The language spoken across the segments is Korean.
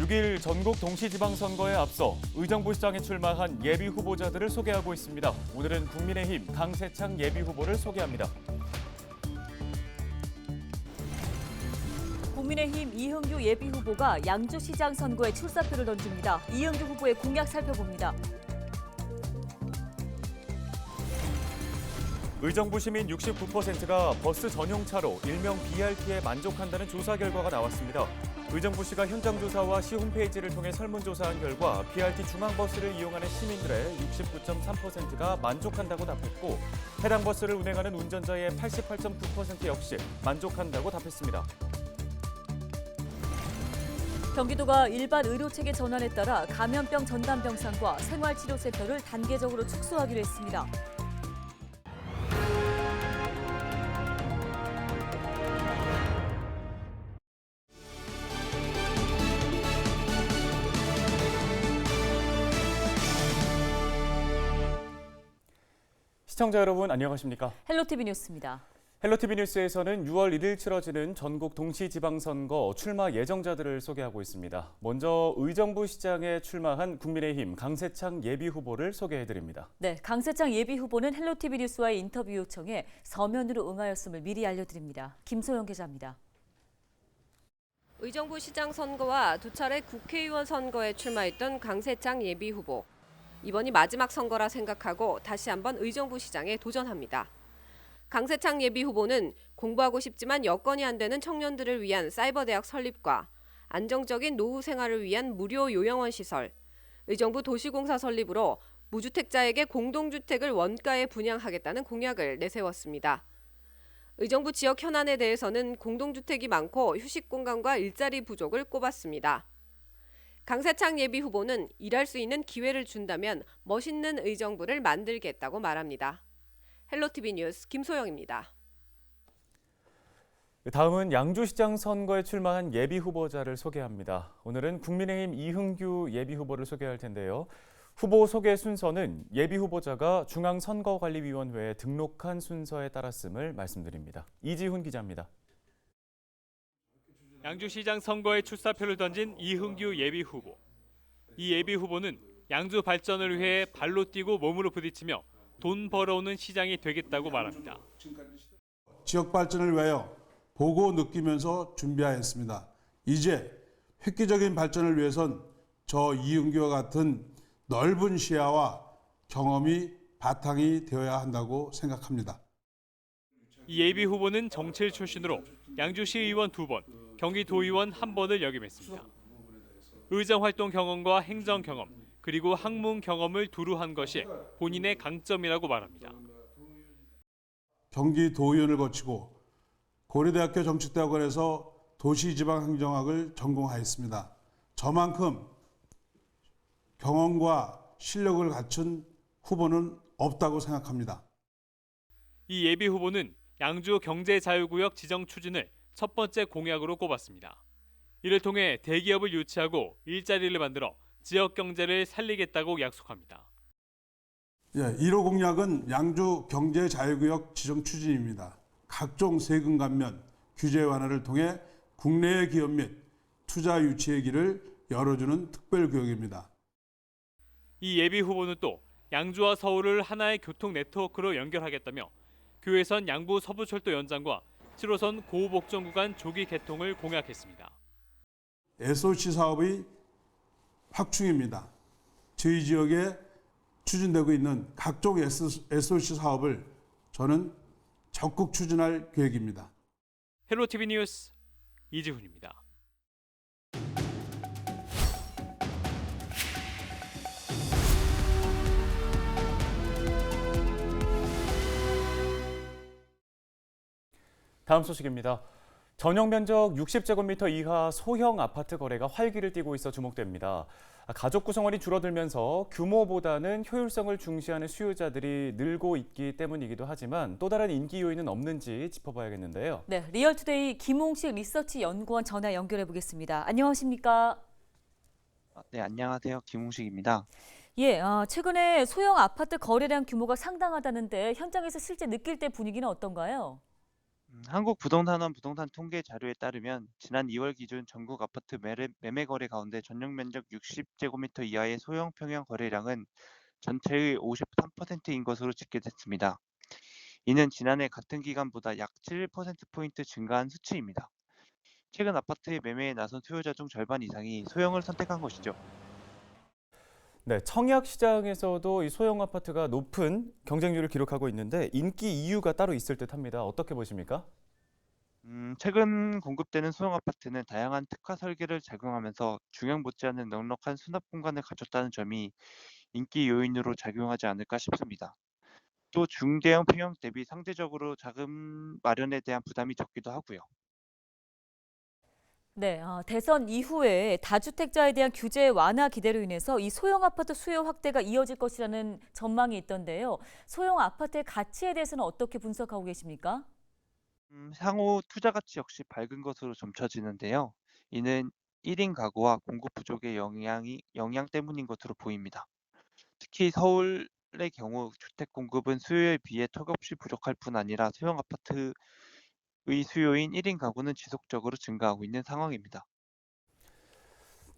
6일 전국 동시지방선거에 앞서 의정부시장에 출마한 예비 후보자들을 소개하고 있습니다. 오늘은 국민의힘 강세창 예비 후보를 소개합니다. 국민의힘 이흥규 예비 후보가 양주시장 선거에 출사표를 던집니다. 이흥규 후보의 공약 살펴봅니다. 의정부 시민 69%가 버스 전용차로 일명 BRT에 만족한다는 조사 결과가 나왔습니다. 의정부시가 현장 조사와 시 홈페이지를 통해 설문조사한 결과 BRT 중앙버스를 이용하는 시민들의 69.3%가 만족한다고 답했고 해당 버스를 운행하는 운전자의 88.9% 역시 만족한다고 답했습니다. 경기도가 일반 의료체계 전환에 따라 감염병 전담 병상과 생활치료센터를 단계적으로 축소하기로 했습니다. 시청자 여러분 안녕하십니까? 헬로티비 뉴스입니다. 헬로티비 뉴스에서는 6월 1일 치러지는 전국 동시지방선거 출마 예정자들을 소개하고 있습니다. 먼저 의정부시장에 출마한 국민의힘 강세창 예비 후보를 소개해드립니다. 네, 강세창 예비 후보는 헬로티비 뉴스와의 인터뷰 요청에 서면으로 응하였음을 미리 알려드립니다. 김소영 기자입니다. 의정부시장 선거와 두 차례 국회의원 선거에 출마했던 강세창 예비 후보. 이번이 마지막 선거라 생각하고 다시 한번 의정부시장에 도전합니다. 강세창 예비 후보는 공부하고 싶지만 여건이 안 되는 청년들을 위한 사이버대학 설립과 안정적인 노후 생활을 위한 무료 요양원 시설, 의정부 도시공사 설립으로 무주택자에게 공동주택을 원가에 분양하겠다는 공약을 내세웠습니다. 의정부 지역 현안에 대해서는 공동주택이 많고 휴식 공간과 일자리 부족을 꼽았습니다. 강세창 예비 후보는 일할 수 있는 기회를 준다면 멋있는 의정부를 만들겠다고 말합니다. 헬로티비 뉴스 김소영입니다. 다음은 양주시장 선거에 출마한 예비 후보자를 소개합니다. 오늘은 국민의힘 이흥규 예비 후보를 소개할 텐데요. 후보 소개 순서는 예비 후보자가 중앙선거관리위원회에 등록한 순서에 따랐음을 말씀드립니다. 이지훈 기자입니다. 양주시장 선거에 출사표를 던진 이흥규 예비 후보. 이 예비 후보는 양주 발전을 위해 발로 뛰고 몸으로 부딪히며 돈 벌어오는 시장이 되겠다고 말합니다. 지역 발전을 위하여 보고 느끼면서 준비하였습니다. 이제 획기적인 발전을 위해선 저 이흥규와 같은 넓은 시야와 경험이 바탕이 되어야 한다고 생각합니다. 이 예비 후보는 정치일 출신으로 양주시 의원 2번, 경기도의원 1번을 역임했습니다. 의정활동 경험과 행정 경험, 그리고 학문 경험을 두루 한 것이 본인의 강점이라고 말합니다. 경기도의원을 거치고 고려대학교 정치대학원에서 도시지방행정학을 전공하였습니다. 저만큼 경험과 실력을 갖춘 후보는 없다고 생각합니다. 이 예비 후보는 양주 경제자유구역 지정 추진을 첫 번째 공약으로 꼽았습니다. 이를 통해 대기업을 유치하고 일자리를 만들어 지역 경제를 살리겠다고 약속합니다. 1호 공약은 양주 경제자유구역 지정 추진입니다. 각종 세금 감면, 규제 완화를 통해 국내의 기업 및 투자 유치의 길을 열어주는 특별구역입니다. 이 예비 후보는 또 양주와 서울을 하나의 교통 네트워크로 연결하겠다며 교외선 양부 서부철도 연장과 7호선 고우복정 구간 조기 개통을 공약했습니다. SOC 사업의 확충입니다. 저희 지역에 추진되고 있는 각종 SOC 사업을 저는 적극 추진할 계획입니다. 헬로티비 뉴스 이지훈입니다. 다음 소식입니다. 전용 면적 60제곱미터 이하 소형 아파트 거래가 활기를 띠고 있어 주목됩니다. 가족 구성원이 줄어들면서 규모보다는 효율성을 중시하는 수요자들이 늘고 있기 때문이기도 하지만 또 다른 인기 요인은 없는지 짚어봐야겠는데요. 네, 리얼투데이 김홍식 리서치 연구원 전화 연결해 보겠습니다. 안녕하십니까? 네, 안녕하세요. 김홍식입니다. 예, 최근에 소형 아파트 거래량 규모가 상당하다는데 현장에서 실제 느낄 때 분위기는 어떤가요? 한국부동산원 부동산 통계 자료에 따르면 지난 2월 기준 전국 아파트 매매 거래 가운데 전용 면적 60제곱미터 이하의 소형 평형 거래량은 전체의 53%인 것으로 집계됐습니다. 이는 지난해 같은 기간보다 약 7%포인트 증가한 수치입니다. 최근 아파트의 매매에 나선 수요자 중 절반 이상이 소형을 선택한 것이죠. 네, 청약 시장에서도 이 소형 아파트가 높은 경쟁률을 기록하고 있는데 인기 이유가 따로 있을 듯합니다. 어떻게 보십니까? 최근 공급되는 소형 아파트는 다양한 특화 설계를 적용하면서 중형 못지않은 넉넉한 수납 공간을 갖췄다는 점이 인기 요인으로 작용하지 않을까 싶습니다. 또 중대형 평형 대비 상대적으로 자금 마련에 대한 부담이 적기도 하고요. 네, 대선 이후에 다주택자에 대한 규제 완화 기대로 인해서 이 소형 아파트 수요 확대가 이어질 것이라는 전망이 있던데요. 소형 아파트의 가치에 대해서는 어떻게 분석하고 계십니까? 향후 투자 가치 역시 밝은 것으로 점쳐지는데요. 이는 1인 가구와 공급 부족의 영향 때문인 것으로 보입니다. 특히 서울의 경우 주택 공급은 수요에 비해 턱없이 부족할 뿐 아니라 소형 아파트의 수요인 1인 가구는 지속적으로 증가하고 있는 상황입니다.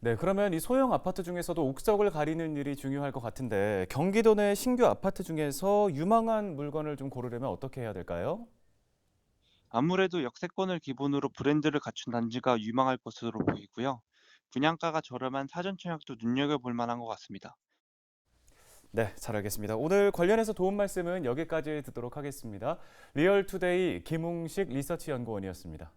네, 그러면 이 소형 아파트 중에서도 옥석을 가리는 일이 중요할 것 같은데 경기도 내 신규 아파트 중에서 유망한 물건을 좀 고르려면 어떻게 해야 될까요? 아무래도 역세권을 기본으로 브랜드를 갖춘 단지가 유망할 것으로 보이고요. 분양가가 저렴한 사전 청약도 눈여겨볼 만한 것 같습니다. 네, 잘 알겠습니다. 오늘 관련해서 도움 말씀은 여기까지 듣도록 하겠습니다. 리얼투데이 김웅식 리서치 연구원이었습니다.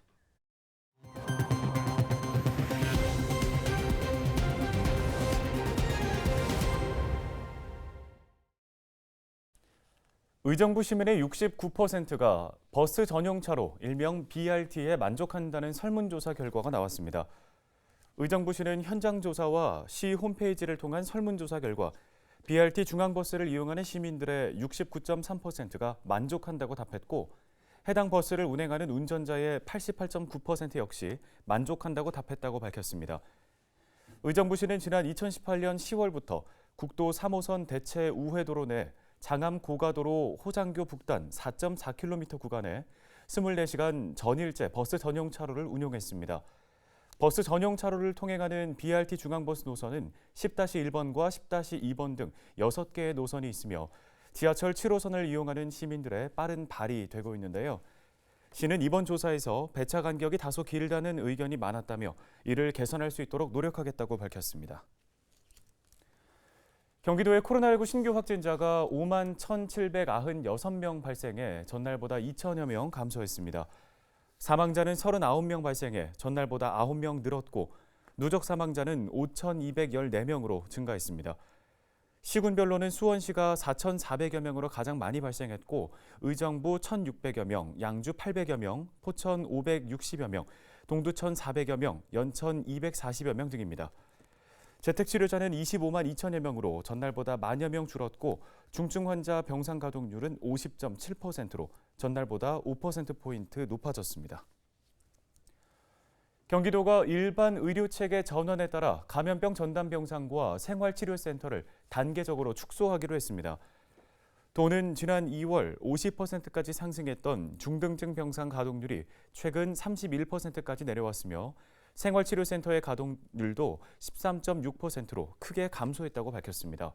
의정부 시민의 69%가 버스 전용차로 일명 BRT에 만족한다는 설문조사 결과가 나왔습니다. 의정부시는 현장 조사와 시 홈페이지를 통한 설문조사 결과 BRT 중앙버스를 이용하는 시민들의 69.3%가 만족한다고 답했고 해당 버스를 운행하는 운전자의 88.9% 역시 만족한다고 답했다고 밝혔습니다. 의정부시는 지난 2018년 10월부터 국도 3호선 대체 우회도로 내 장암 고가도로 호장교 북단 4.4km 구간에 24시간 전일제 버스 전용 차로를 운용했습니다. 버스 전용 차로를 통행하는 BRT 중앙버스 노선은 10-1번과 10-2번 등 6개의 노선이 있으며 지하철 7호선을 이용하는 시민들의 빠른 발이 되고 있는데요. 시는 이번 조사에서 배차 간격이 다소 길다는 의견이 많았다며 이를 개선할 수 있도록 노력하겠다고 밝혔습니다. 경기도의 코로나19 신규 확진자가 5만 1,796명 발생해 전날보다 2천여 명 감소했습니다. 사망자는 39명 발생해 전날보다 9명 늘었고 누적 사망자는 5,214명으로 증가했습니다. 시군별로는 수원시가 4,400여 명으로 가장 많이 발생했고 의정부 1,600여 명, 양주 800여 명, 포천 560여 명, 동두 1,400여 명, 연천 240여 명 등입니다. 재택치료자는 25만 2천여 명으로 전날보다 만여 명 줄었고 중증 환자 병상 가동률은 50.7%로 전날보다 5%포인트 높아졌습니다. 경기도가 일반 의료체계 전환에 따라 감염병 전담 병상과 생활치료센터를 단계적으로 축소하기로 했습니다. 도는 지난 2월 50%까지 상승했던 중등증 병상 가동률이 최근 31%까지 내려왔으며 생활치료센터의 가동률도 13.6%로 크게 감소했다고 밝혔습니다.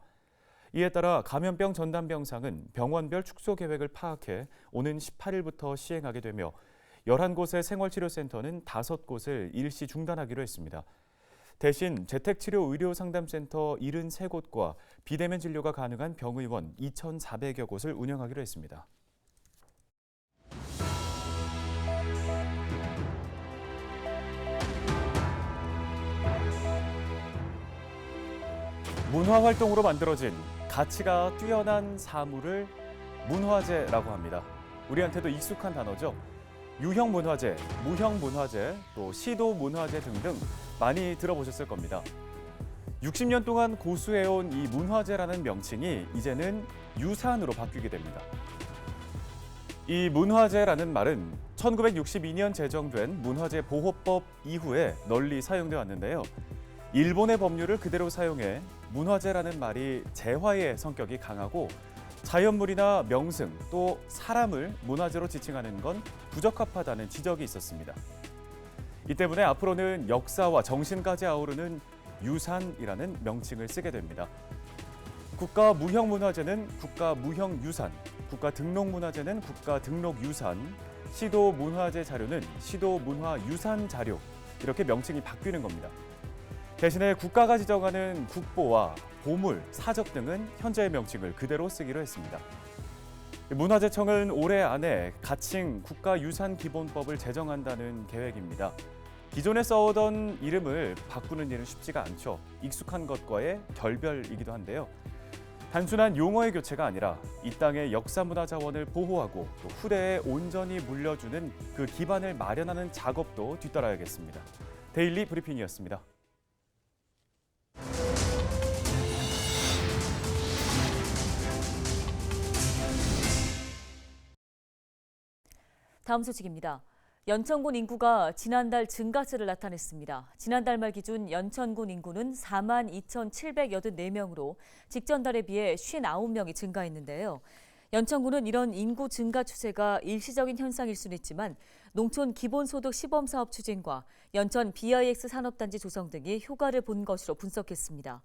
이에 따라 감염병 전담 병상은 병원별 축소 계획을 파악해 오는 18일부터 시행하게 되며 11곳의 생활치료센터는 5곳을 일시 중단하기로 했습니다. 대신 재택치료의료상담센터 73곳과 비대면 진료가 가능한 병의원 2,400여 곳을 운영하기로 했습니다. 문화활동으로 만들어진 가치가 뛰어난 사물을 문화재라고 합니다. 우리한테도 익숙한 단어죠. 유형문화재, 무형문화재, 또 시도문화재 등등 많이 들어보셨을 겁니다. 60년 동안 고수해온 이 문화재라는 명칭이 이제는 유산으로 바뀌게 됩니다. 이 문화재라는 말은 1962년 제정된 문화재보호법 이후에 널리 사용돼 왔는데요. 일본의 법률을 그대로 사용해 문화재라는 말이 재화의 성격이 강하고 자연물이나 명승 또 사람을 문화재로 지칭하는 건 부적합하다는 지적이 있었습니다. 이 때문에 앞으로는 역사와 정신까지 아우르는 유산이라는 명칭을 쓰게 됩니다. 국가무형문화재는 국가무형유산, 국가등록문화재는 국가등록유산, 시도문화재 자료는 시도문화유산 자료 이렇게 명칭이 바뀌는 겁니다. 대신에 국가가 지정하는 국보와 보물, 사적 등은 현재의 명칭을 그대로 쓰기로 했습니다. 문화재청은 올해 안에 가칭 국가유산기본법을 제정한다는 계획입니다. 기존에 써오던 이름을 바꾸는 일은 쉽지가 않죠. 익숙한 것과의 결별이기도 한데요. 단순한 용어의 교체가 아니라 이 땅의 역사문화 자원을 보호하고 또 후대에 온전히 물려주는 그 기반을 마련하는 작업도 뒤따라야겠습니다. 데일리 브리핑이었습니다. 다음 소식입니다. 연천군 인구가 지난달 증가세를 나타냈습니다. 지난달 말 기준 연천군 인구는 42,784명으로 직전달에 비해 59명이 증가했는데요. 연천군은 이런 인구 증가 추세가 일시적인 현상일 수는 있지만 농촌 기본소득 시범사업 추진과 연천 BIX 산업단지 조성 등이 효과를 본 것으로 분석했습니다.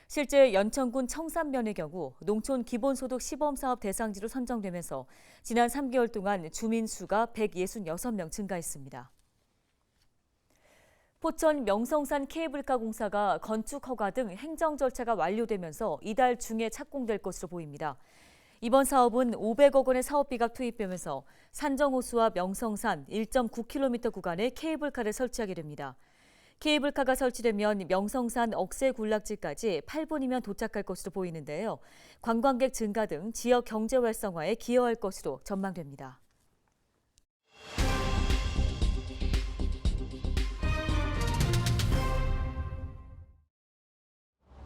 실제 연천군 청산면의 경우 농촌 기본소득 시범사업 대상지로 선정되면서 지난 3개월 동안 주민 수가 166명 증가했습니다. 포천 명성산 케이블카 공사가 건축 허가 등 행정 절차가 완료되면서 이달 중에 착공될 것으로 보입니다. 이번 사업은 500억 원의 사업비가 투입되면서 산정호수와 명성산 1.9km 구간에 케이블카를 설치하게 됩니다. 케이블카가 설치되면 명성산 억새군락지까지 8분이면 도착할 것으로 보이는데요. 관광객 증가 등 지역 경제 활성화에 기여할 것으로 전망됩니다.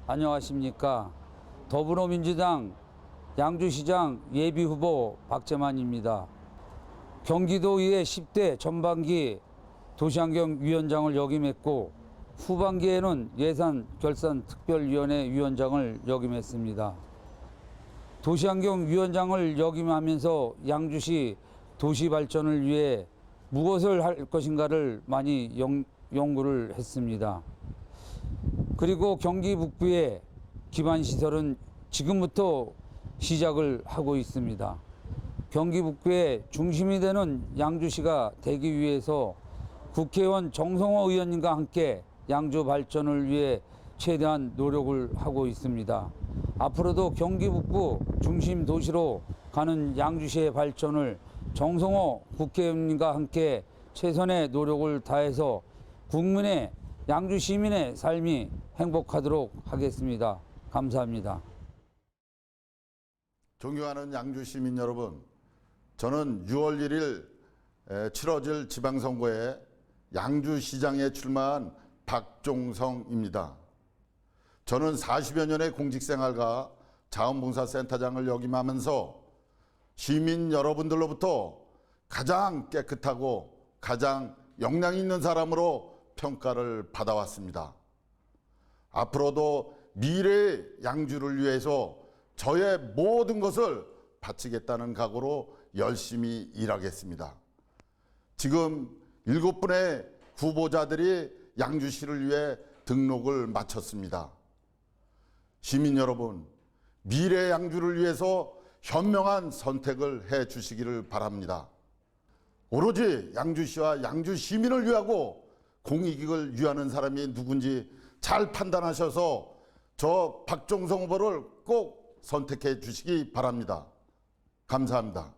안녕하십니까. 더불어민주당 양주시장 예비후보 박재만입니다. 경기도의회 10대 전반기 도시환경위원장을 역임했고 후반기에는 예산결산특별위원회 위원장을 역임했습니다. 도시환경위원장을 역임하면서 양주시 도시발전을 위해 무엇을 할 것인가를 많이 연구를 했습니다. 그리고 경기 북부의 기반시설은 지금부터 시작을 하고 있습니다. 경기 북부의 중심이 되는 양주시가 되기 위해서 국회의원 정성호 의원님과 함께 양주 발전을 위해 최대한 노력을 하고 있습니다. 앞으로도 경기 북부 중심 도시로 가는 양주시의 발전을 정성호 국회의원님과 함께 최선의 노력을 다해서 국민의 양주 시민의 삶이 행복하도록 하겠습니다. 감사합니다. 존경하는 양주 시민 여러분, 저는 6월 1일 치러질 지방선거에 양주시장에 출마한 박종성입니다. 저는 40여 년의 공직생활과 자원봉사센터장을 역임하면서 시민 여러분들로부터 가장 깨끗하고 가장 역량 있는 사람으로 평가를 받아왔습니다. 앞으로도 미래의 양주를 위해서 저의 모든 것을 바치겠다는 각오로 열심히 일하겠습니다. 지금 7분의 후보자들이 양주시를 위해 등록을 마쳤습니다. 시민 여러분, 미래 양주를 위해서 현명한 선택을 해 주시기를 바랍니다. 오로지 양주시와 양주 시민을 위하고 공익을 위하는 사람이 누군지 잘 판단하셔서 저 박종성 후보를 꼭 선택해 주시기 바랍니다. 감사합니다.